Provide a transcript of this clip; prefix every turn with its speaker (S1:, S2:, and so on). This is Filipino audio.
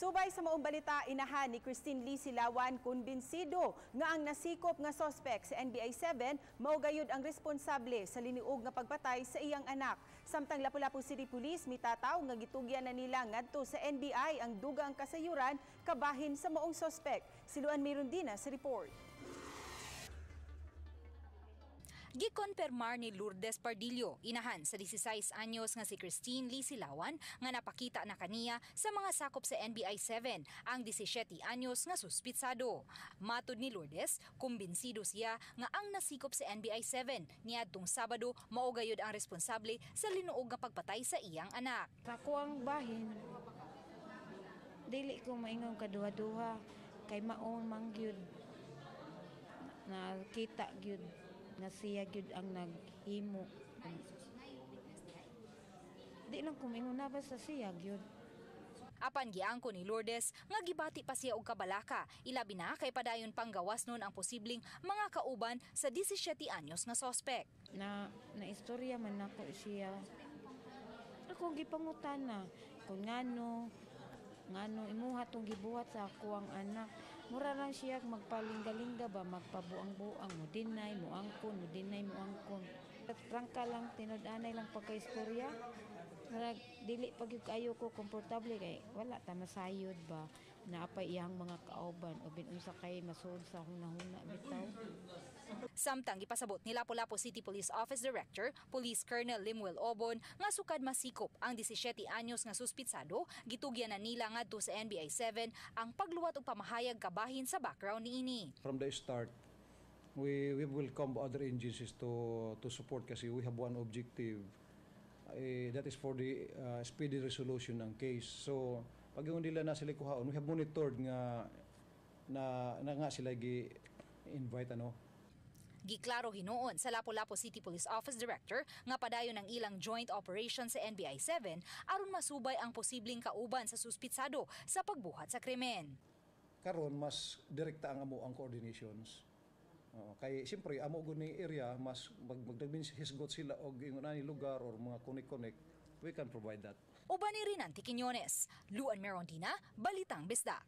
S1: Subay sa maong balita, inahan ni Christine Lee Silawan kumbinsido nga ang nasikop nga suspect sa NBI 7 mao gayud ang responsable sa liniog nga pagpatay sa iyang anak. Samtang Lapu-Lapu City Police mitataw nga gitugyan na nila ngadto sa NBI ang dugang kasayuran kabahin sa maong suspect. Siluan Mirundina sa report.
S2: Gikonpermar ni Lourdes Pardillo, inahan sa 16 anyos nga si Christine Lee Silawan nga napakita na kaniya sa mga sakop sa NBI 7 ang 17 anyos nga suspitsado. Matud ni Lourdes, kumbinsido siya nga ang nasikop sa NBI 7 niadtong Sabado mao gayud ang responsable sa linuog nga pagpatay sa iyang anak.
S3: Sa kuang bahin, dili ko maingon kaduha-duha kay maong mangyud na kita gyud nga siya gyud ang naghimo. Di lang kumingon na ba sa siya gyud.
S2: Apan giangko ni Lourdes nga gibati pa siya og kabalaka, ilabi na kay padayon pang gawas nun ang posibleng mga kauban sa 17 anyos nga suspect.
S3: Na istorya man nako siya. Ako gipangutana kung ngano imuha tong gibuhat sa ako ang anak. Mura lang siya magpalingga-lingga ba, magpabuang-buang, mo dinay, mo angkon. Prangka lang, tinud-anay lang pagka-istorya. Dili pag yung kayo ko komportable kay wala ta masayod ba na apay iyang mga kauban o binunsa kay masud sa hunahuna bitaw.
S2: Samtang ipasabot ni Lapu-Lapu City Police Office Director, Police Colonel Limuel Obon nga sukad masikop ang 17 anyos nga suspitsado, gitugyan na nila ngadto sa NBI 7 ang pagluwat og pamahayag kabahin sa background niini.
S4: From the start, we welcome other agencies to support kasi we have one objective. That is for the speedy resolution ng case. So pag yung nila na sila kuhaon, we have monitored nga sila gi-invite
S2: Giklaro hinuon sa Lapu-Lapu City Police Office Director nga padayon ang ilang joint operation sa NBI 7 aron masubay ang posibleng kauban sa suspitsado sa pagbuhat sa krimen.
S4: Karon mas direkta ang coordinations. Kay siyempre amo gud ni area mas magdagmisgot sila og ingon ani lugar or mga connect we can provide that.
S2: Uban ni Rinanti Quiñones, Luan Mirundina, Balitang Bisda.